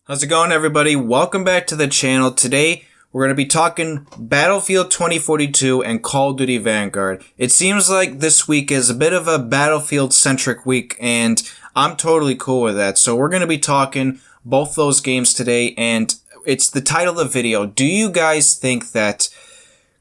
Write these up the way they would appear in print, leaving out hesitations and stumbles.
How's it going, everybody? Welcome back to the channel. Today, we're going to be talking Battlefield 2042 and Call of Duty Vanguard. It seems like this week is a bit of a Battlefield-centric week, and I'm totally cool with that. So we're going to be talking both those games today, and it's the title of the video. Do you guys think that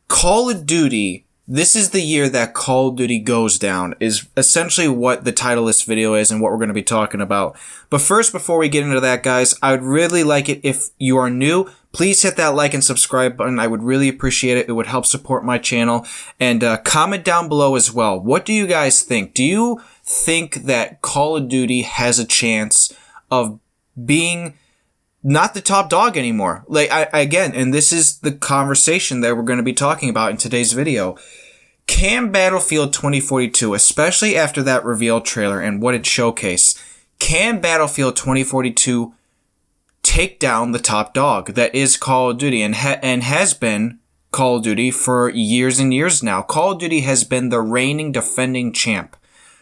Call of Duty, this is the year that Call of Duty goes down, is essentially what the title of this video is and what we're going to be talking about. But first, before we get into that, guys, I would really like it if you are new, please hit that like and subscribe button. I would really appreciate it. It would help support my channel. And comment down below as well. What do you guys think? Do you think that Call of Duty has a chance of being not the top dog anymore? Again, and this is the conversation that we're going to be talking about in today's video. Can Battlefield 2042, especially after that reveal trailer and what it showcased, can Battlefield 2042 take down the top dog that is Call of Duty and has been Call of Duty for years and years now? Call of Duty has been the reigning defending champ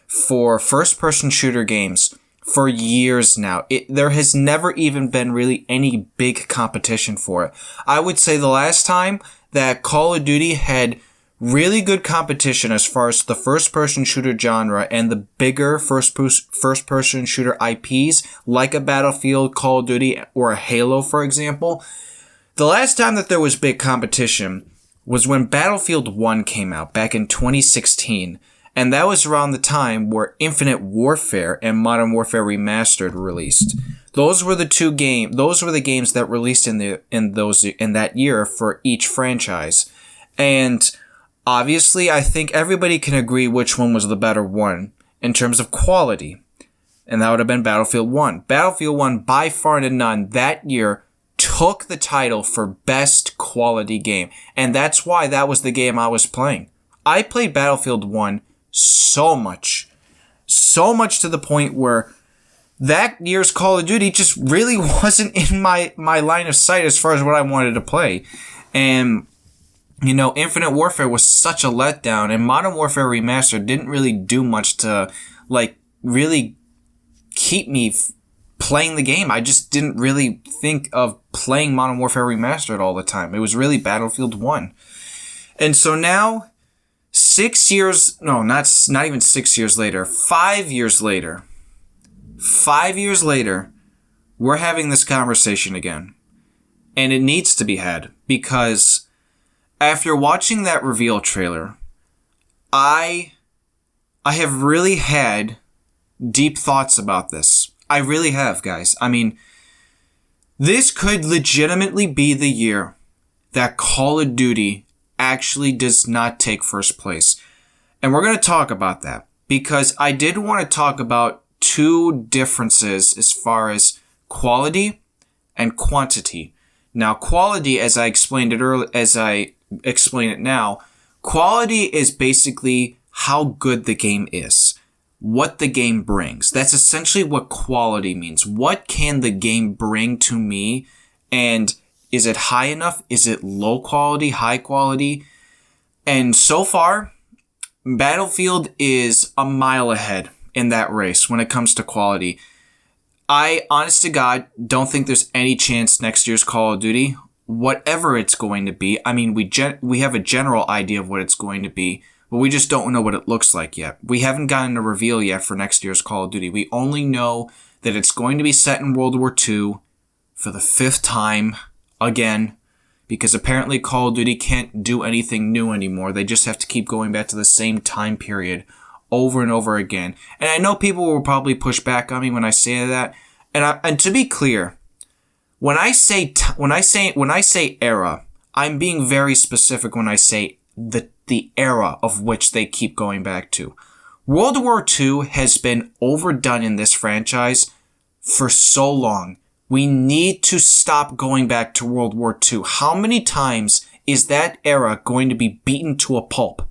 for first-person shooter games for years now. There has never even been really any big competition for it. I would say the last time that Call of Duty had really good competition as far as the first-person shooter genre and the bigger first-person shooter IPs like a Battlefield, Call of Duty, or a Halo, for example. The last time that there was big competition was when Battlefield 1 came out back in 2016. And that was around the time where Infinite Warfare and Modern Warfare Remastered released. Those were the games that released in that year for each franchise. And obviously, I think everybody can agree which one was the better one in terms of quality. And that would have been Battlefield 1. Battlefield 1, by far and none, that year took the title for best quality game. And that's why that was the game I was playing. I played Battlefield 1 so much to the point where that year's Call of Duty just really wasn't in my line of sight as far as what I wanted to play. And you know, Infinite Warfare was such a letdown, and Modern Warfare Remastered didn't really do much to, really keep me playing the game. I just didn't really think of playing Modern Warfare Remastered all the time. It was really Battlefield 1. And so now, 5 years later, we're having this conversation again. And it needs to be had, because after watching that reveal trailer, I have really had deep thoughts about this. I really have, guys. I mean, this could legitimately be the year that Call of Duty actually does not take first place. And we're going to talk about that, because I did want to talk about two differences as far as quality and quantity. Now, quality, as I explained it earlier, as I explain it now, quality is basically how good the game is, what the game brings. That's essentially what quality means. What can the game bring to me, and is it high enough? Is it low quality, high quality? And so far, Battlefield is a mile ahead in that race when it comes to quality. I, honest to God, don't think there's any chance next year's Call of Duty, whatever it's going to be. I mean, we have a general idea of what it's going to be, but we just don't know what it looks like yet. We haven't gotten a reveal yet for next year's Call of Duty. We only know that it's going to be set in World War II for the 5th time again, because apparently Call of Duty can't do anything new anymore. They just have to keep going back to the same time period over and over again. And I know people will probably push back on me when I say that. And to be clear, when I say era, I'm being very specific when I say the era of which they keep going back to. World War II has been overdone in this franchise for so long. We need to stop going back to World War II. How many times is that era going to be beaten to a pulp?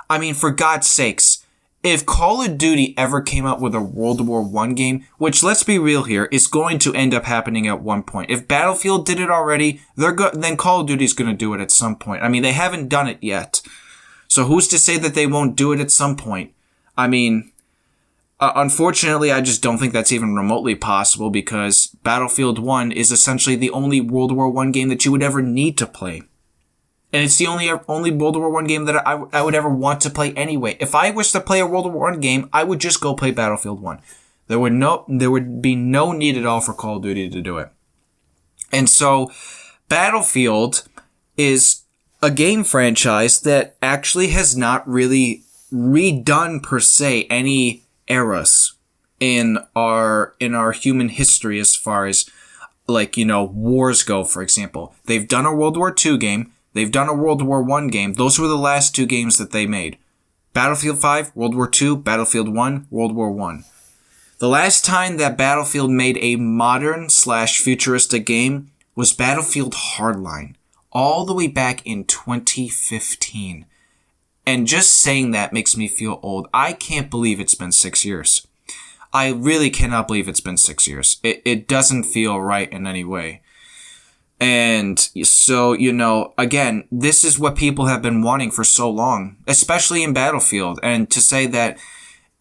I mean, for God's sakes, if Call of Duty ever came out with a World War I game, which, let's be real here, is going to end up happening at one point. If Battlefield did it already, then Call of Duty is going to do it at some point. I mean, they haven't done it yet. So who's to say that they won't do it at some point? I mean, Unfortunately, I just don't think that's even remotely possible because Battlefield 1 is essentially the only World War I game that you would ever need to play. And it's the only World War I game that I would ever want to play anyway. If I was to play a World War I game, I would just go play Battlefield 1. There would be no need at all for Call of Duty to do it. And so, Battlefield is a game franchise that actually has not really redone per se any eras in our human history as far as wars go, for example. They've done a World War II game. They've done a World War I game. Those were the last two games that they made. Battlefield 5, World War II, Battlefield 1, World War I. The last time that Battlefield made a modern/futuristic game was Battlefield Hardline, all the way back in 2015. And just saying that makes me feel old. I can't believe it's been 6 years. I really cannot believe it's been 6 years. It doesn't feel right in any way. And so, again, this is what people have been wanting for so long, especially in Battlefield. And to say that,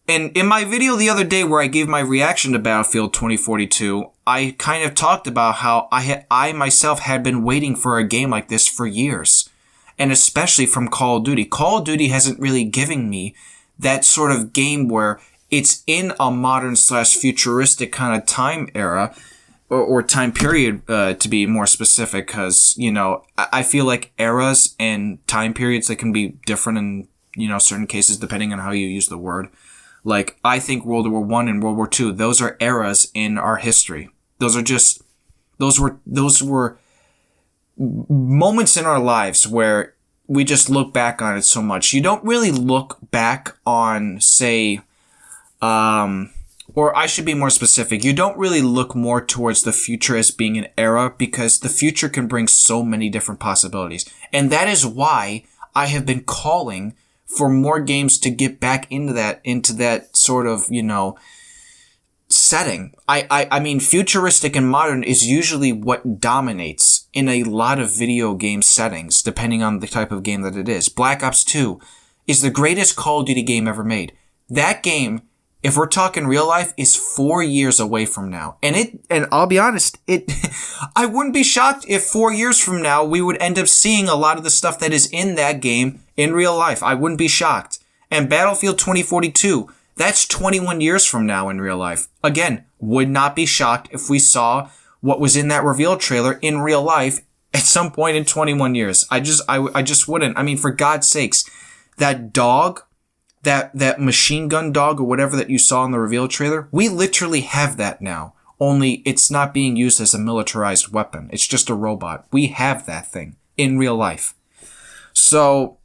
and in my video the other day where I gave my reaction to Battlefield 2042, I kind of talked about how I myself had been waiting for a game like this for years. And especially from Call of Duty. Call of Duty hasn't really given me that sort of game where it's in a modern/futuristic kind of time era, or time period, to be more specific, because, I feel like eras and time periods, they can be different in, certain cases depending on how you use the word. Like, I think World War I and World War II, those are eras in our history. Those were moments in our lives where we just look back on it so much. You don't really look back on, say, or I should be more specific, you don't really look more towards the future as being an era because the future can bring so many different possibilities. And that is why I have been calling for more games to get back into that sort of, setting. I mean, futuristic and modern is usually what dominates in a lot of video game settings, depending on the type of game that it is. Black Ops 2 is the greatest Call of Duty game ever made. That game, if we're talking real life, is 4 years away from now. And I'll be honest, I wouldn't be shocked if 4 years from now we would end up seeing a lot of the stuff that is in that game in real life. I wouldn't be shocked. And Battlefield 2042, that's 21 years from now in real life. Again, would not be shocked if we saw what was in that reveal trailer in real life at some point in 21 years. I just wouldn't. I mean, for God's sakes, that dog, that machine gun dog or whatever that you saw in the reveal trailer, we literally have that now. Only it's not being used as a militarized weapon. It's just a robot. We have that thing in real life. So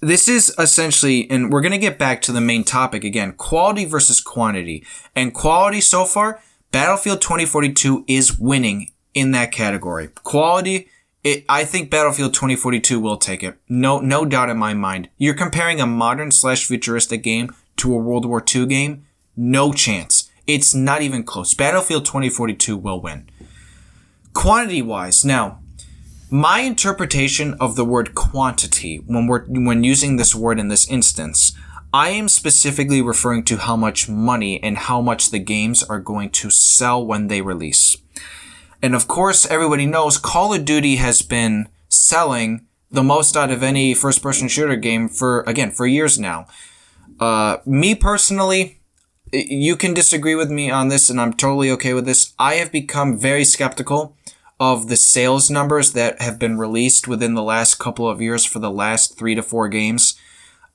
this is essentially, and we're going to get back to the main topic again, quality versus quantity. And quality so far, Battlefield 2042 is winning in that category. Quality, I think Battlefield 2042 will take it. No doubt in my mind. You're comparing a modern/futuristic game to a World War II game? No chance. It's not even close. Battlefield 2042 will win. Quantity-wise, now, my interpretation of the word quantity, when using this word in this instance, I am specifically referring to how much money and how much the games are going to sell when they release. And of course, everybody knows Call of Duty has been selling the most out of any first-person shooter game for years now. Me personally, you can disagree with me on this, and I'm totally okay with this. I have become very skeptical of the sales numbers that have been released within the last couple of years for the last 3 to 4 games.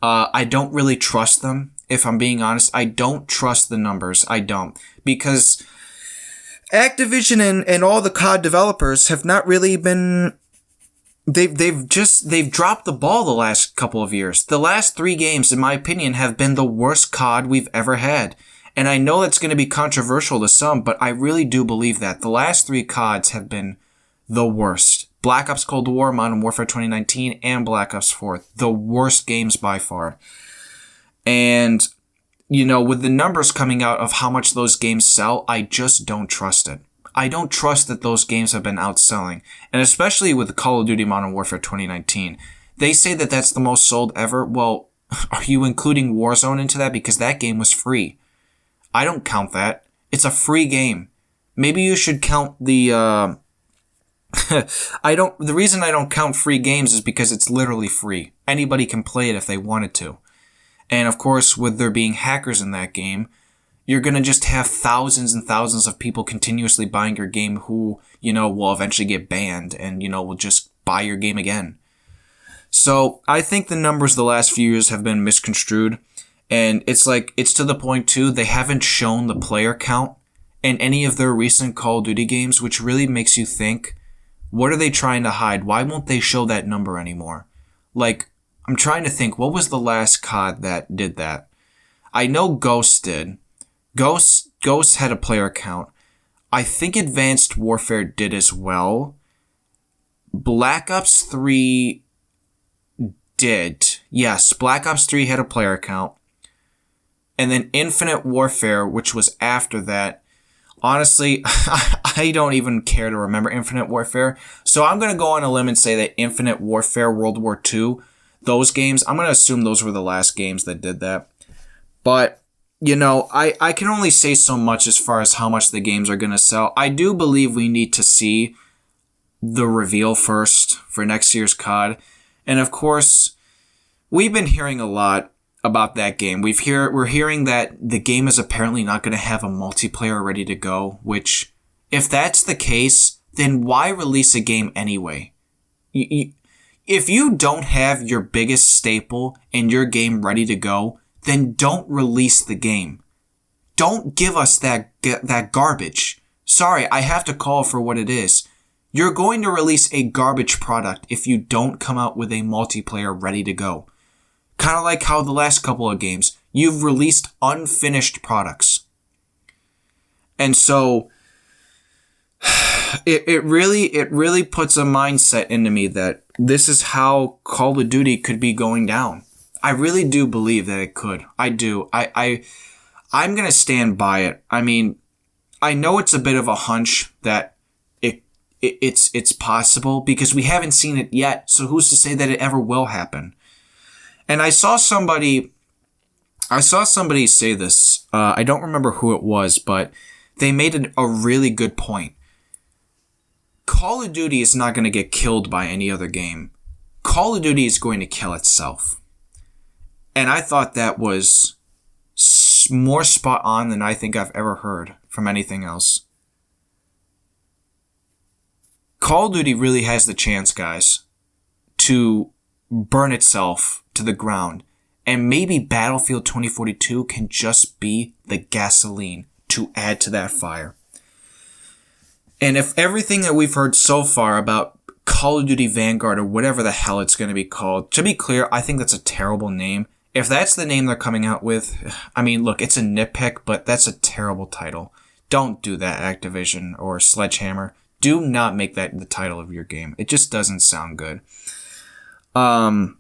I don't really trust them, if I'm being honest. I don't trust the numbers. I don't. Because Activision and all the COD developers have not really been... They've dropped the ball the last couple of years. The last 3 games, in my opinion, have been the worst COD we've ever had. And I know that's going to be controversial to some, but I really do believe that. The last 3 CODs have been the worst. Black Ops Cold War, Modern Warfare 2019, and Black Ops 4. The worst games by far. And, with the numbers coming out of how much those games sell, I just don't trust it. I don't trust that those games have been outselling. And especially with Call of Duty Modern Warfare 2019. They say that that's the most sold ever. Well, are you including Warzone into that? Because that game was free. I don't count that. It's a free game. Maybe you should count the, the reason I don't count free games is because it's literally free. Anybody can play it if they wanted to. And of course, with there being hackers in that game, you're going to just have thousands and thousands of people continuously buying your game who, will eventually get banned and, will just buy your game again. So I think the numbers the last few years have been misconstrued. And it's to the point too, they haven't shown the player count in any of their recent Call of Duty games, which really makes you think, what are they trying to hide? Why won't they show that number anymore? I'm trying to think, what was the last COD that did that? I know Ghost did. Ghost had a player count. I think Advanced Warfare did as well. Black Ops 3 did. Yes, Black Ops 3 had a player count. And then Infinite Warfare, which was after that. Honestly, I don't even care to remember Infinite Warfare. So I'm going to go on a limb and say that Infinite Warfare, World War II, those games, I'm going to assume those were the last games that did that. But I can only say so much as far as how much the games are going to sell. I do believe we need to see the reveal first for next year's COD. And of course, we've been hearing a lot about that game. We're hearing that the game is apparently not going to have a multiplayer ready to go, which, if that's the case, then why release a game anyway? If you don't have your biggest staple in your game ready to go, then don't release the game. Don't give us that garbage. Sorry, I have to call for what it is. You're going to release a garbage product if you don't come out with a multiplayer ready to go. Kind of like how the last couple of games, you've released unfinished products. And so, it really puts a mindset into me that this is how Call of Duty could be going down. I really do believe that it could. I do. I'm going to stand by it. I mean, I know it's a bit of a hunch that it's possible because we haven't seen it yet. So who's to say that it ever will happen? And I saw somebody say this. I don't remember who it was, but they made a really good point. Call of Duty is not going to get killed by any other game. Call of Duty is going to kill itself. And I thought that was more spot on than I think I've ever heard from anything else. Call of Duty really has the chance, guys, to burn itself to the ground. And maybe Battlefield 2042 can just be the gasoline to add to that fire. And if everything that we've heard so far about Call of Duty Vanguard or whatever the hell it's going to be called, to be clear, I think that's a terrible name. If that's the name they're coming out with, I mean, look, it's a nitpick, but that's a terrible title. Don't do that, Activision or Sledgehammer. Do not make that the title of your game. It just doesn't sound good. What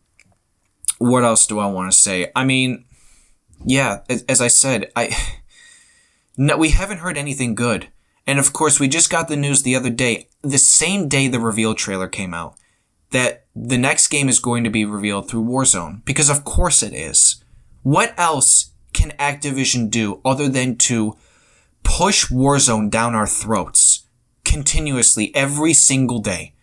else do I want to say? I mean, yeah, as I said, we haven't heard anything good. And of course, we just got the news the other day, the same day the reveal trailer came out, that the next game is going to be revealed through Warzone. Because of course it is. What else can Activision do other than to push Warzone down our throats continuously every single day?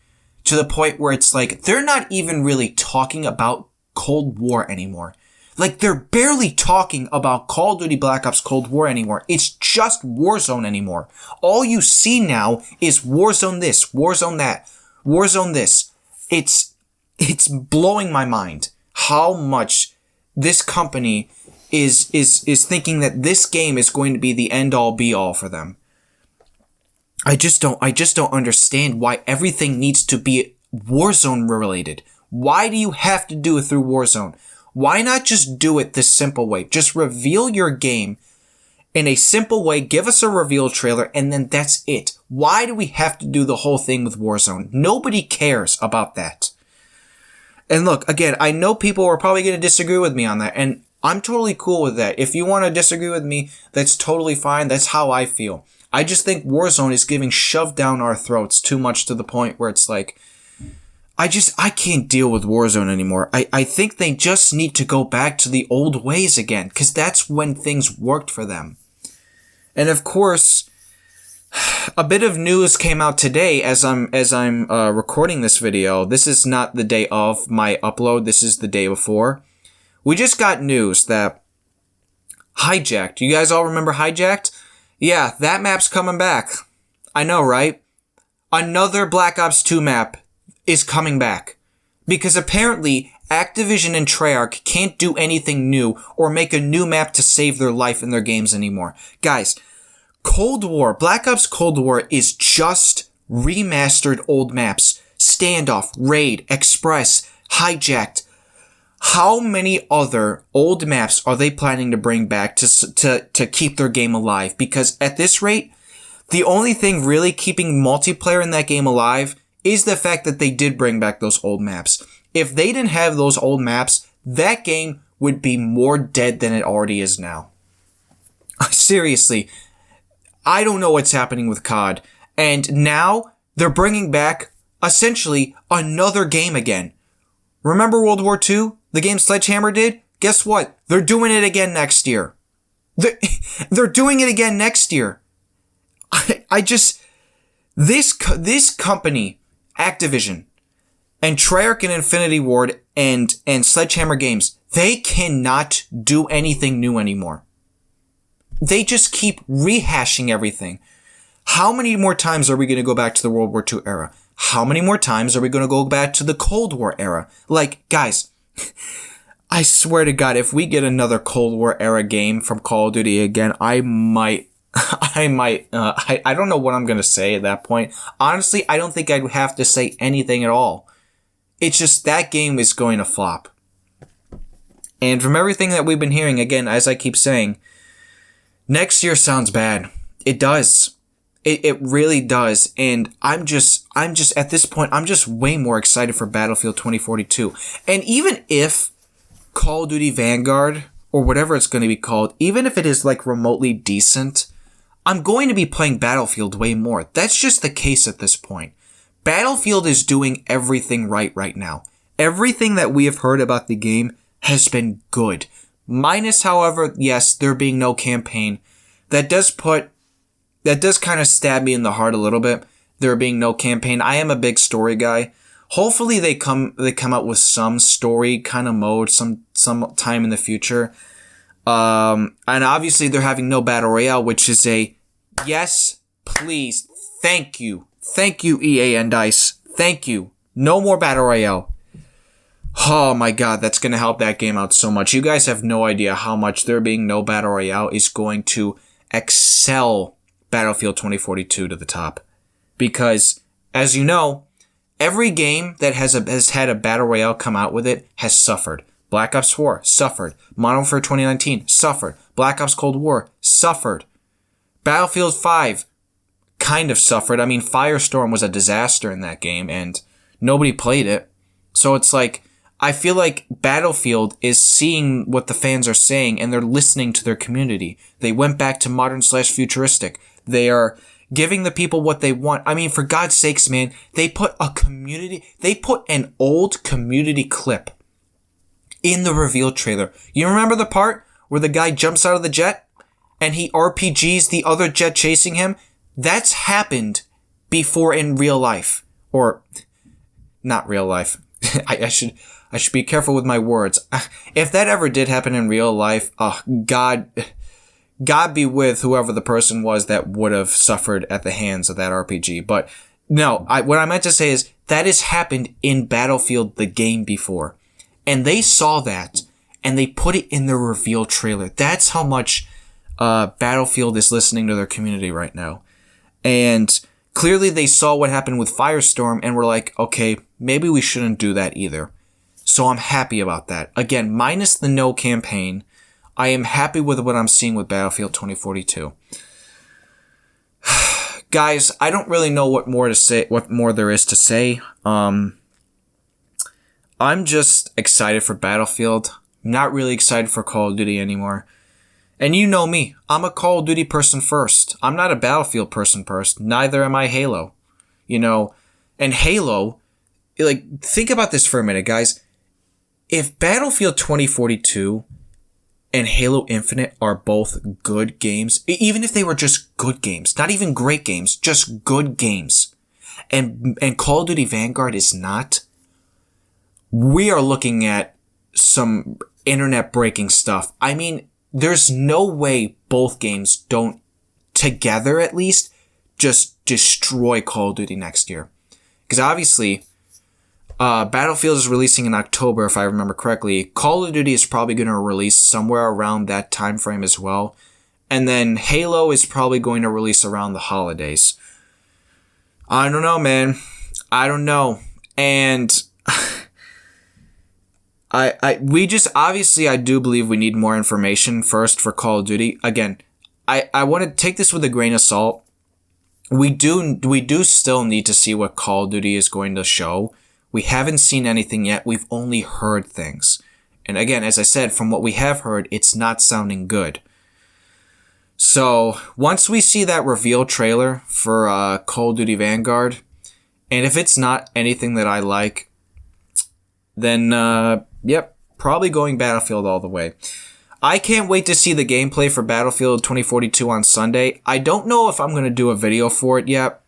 To the point where it's like, they're not even really talking about Cold War anymore. Like, they're barely talking about Call of Duty Black Ops Cold War anymore. It's just Warzone anymore. All you see now is Warzone this, Warzone that, Warzone this. It's blowing my mind how much this company is thinking that this game is going to be the end all be all for them. I just don't understand why everything needs to be Warzone related. Why do you have to do it through Warzone? Why not just do it this simple way? Just reveal your game in a simple way, give us a reveal trailer, and then that's it. Why do we have to do the whole thing with Warzone? Nobody cares about that. And look, again, I know people are probably going to disagree with me on that, and I'm totally cool with that. If you want to disagree with me, that's totally fine. That's how I feel. I just think Warzone is getting shoved down our throats too much to the point where it's like, I can't deal with Warzone anymore. I think they just need to go back to the old ways again, because that's when things worked for them. And of course, a bit of news came out today as I'm recording this video. This is not the day of my upload. This is the day before. We just got news that Hijacked. You guys all remember Hijacked? Yeah, that map's coming back. I know, right? Another Black Ops 2 map is coming back. Because apparently, Activision and Treyarch can't do anything new or make a new map to save their life in their games anymore. Guys, Cold War, Black Ops Cold War is just remastered old maps. Standoff, Raid, Express, Hijacked. How many other old maps are they planning to bring back to keep their game alive? Because at this rate, the only thing really keeping multiplayer in that game alive is the fact that they did bring back those old maps. If they didn't have those old maps, that game would be more dead than it already is now. Seriously, I don't know what's happening with COD. And now they're bringing back essentially another game again. Remember World War II? The game Sledgehammer did? Guess what? They're doing it again next year. They're doing it again next year. This company, Activision, and Treyarch and Infinity Ward and Sledgehammer Games, they cannot do anything new anymore. They just keep rehashing everything. How many more times are we going to go back to the World War II era? How many more times are we going to go back to the Cold War era? Like, guys, I swear to God, if we get another Cold War era game from Call of Duty again, I don't know what I'm going to say at that point. Honestly, I don't think I'd have to say anything at all. It's just that game is going to flop. And from everything that we've been hearing, again, as I keep saying, next year sounds bad. It does. It really does. And I'm just at this point, I'm just way more excited for Battlefield 2042. And even if Call of Duty Vanguard, or whatever it's going to be called, even if it is like remotely decent, I'm going to be playing Battlefield way more. That's just the case at this point. Battlefield is doing everything right now. Everything that we have heard about the game has been good. Minus, however, yes, there being no campaign. That does kind of stab me in the heart a little bit. There being no campaign. I am a big story guy. Hopefully they come out with some story kind of mode some time in the future. And obviously they're having no battle royale, which is a yes, please, thank you. Thank you, EA and DICE. Thank you. No more battle royale. Oh my God, that's going to help that game out so much. You guys have no idea how much there being no battle royale is going to excel Battlefield 2042 to the top. Because, as you know, every game that has had a battle royale come out with it has suffered. Black Ops 4 suffered. Modern Warfare 2019 suffered. Black Ops Cold War suffered. Battlefield 5 kind of suffered. I mean, Firestorm was a disaster in that game and nobody played it. So it's like, I feel like Battlefield is seeing what the fans are saying and they're listening to their community. They went back to modern/futuristic. They are giving the people what they want. I mean, for God's sakes, man, they put an old community clip in the reveal trailer. You remember the part where the guy jumps out of the jet and he RPGs the other jet chasing him? That's happened before in real life. Or, not real life. I should be careful with my words. If that ever did happen in real life, God be with whoever the person was that would have suffered at the hands of that RPG. But no, what I meant to say is that has happened in Battlefield, the game before. And they saw that and they put it in their reveal trailer. That's how much Battlefield is listening to their community right now. And clearly they saw what happened with Firestorm and were like, okay, maybe we shouldn't do that either. So I'm happy about that. Again, minus the no campaign, I am happy with what I'm seeing with Battlefield 2042. Guys, I don't really know what more there is to say. I'm just excited for Battlefield. I'm not really excited for Call of Duty anymore. And you know me, I'm a Call of Duty person first. I'm not a Battlefield person first. Neither am I Halo. You know, and Halo, like, think about this for a minute, guys. If Battlefield 2042 and Halo Infinite are both good games, even if they were just good games, not even great games, just good games, and Call of Duty Vanguard is not, we are looking at some internet breaking stuff. I mean, there's no way both games don't, together at least, just destroy Call of Duty next year. Because obviously, Battlefield is releasing in October, if I remember correctly. Call of Duty is probably going to release somewhere around that time frame as well. And then Halo is probably going to release around the holidays. I don't know, man. I don't know. And I do believe we need more information first for Call of Duty. Again, I want to take this with a grain of salt. We do still need to see what Call of Duty is going to show. We haven't seen anything yet. We've only heard things. And again, as I said, from what we have heard, it's not sounding good. So once we see that reveal trailer for Call of Duty Vanguard, and if it's not anything that I like, then, yep, probably going Battlefield all the way. I can't wait to see the gameplay for Battlefield 2042 on Sunday. I don't know if I'm going to do a video for it yet.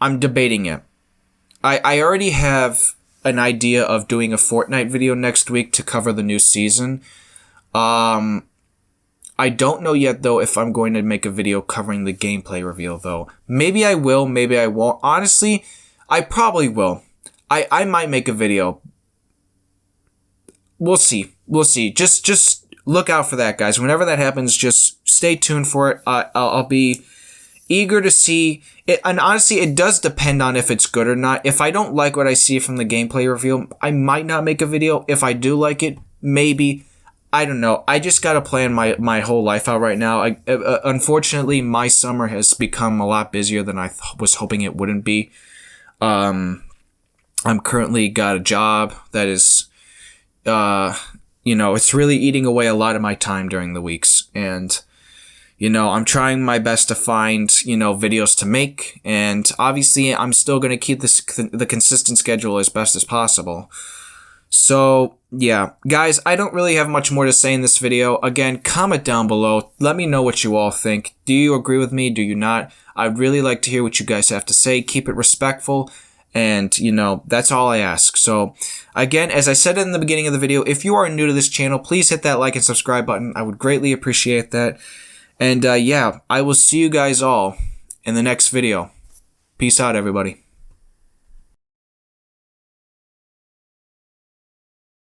I'm debating it. I already have an idea of doing a Fortnite video next week to cover the new season. I don't know yet, though, if I'm going to make a video covering the gameplay reveal, though. Maybe I will, maybe I won't. Honestly, I probably will. I might make a video. We'll see. We'll see. Just look out for that, guys. Whenever that happens, just stay tuned for it. I'll be eager to see it. And honestly, it does depend on if it's good or not. If I don't like what I see from the gameplay reveal, I might not make a video. If I do like it, maybe. I don't know. I just gotta plan my whole life out right now. Unfortunately, my summer has become a lot busier than I was hoping it wouldn't be. I'm currently got a job that is, it's really eating away a lot of my time during the weeks. And, I'm trying my best to find, videos to make. And obviously, I'm still going to keep the consistent schedule as best as possible. So, yeah. Guys, I don't really have much more to say in this video. Again, comment down below. Let me know what you all think. Do you agree with me? Do you not? I'd really like to hear what you guys have to say. Keep it respectful. And, that's all I ask. So, again, as I said in the beginning of the video, if you are new to this channel, please hit that like and subscribe button. I would greatly appreciate that. And, yeah, I will see you guys all in the next video. Peace out, everybody.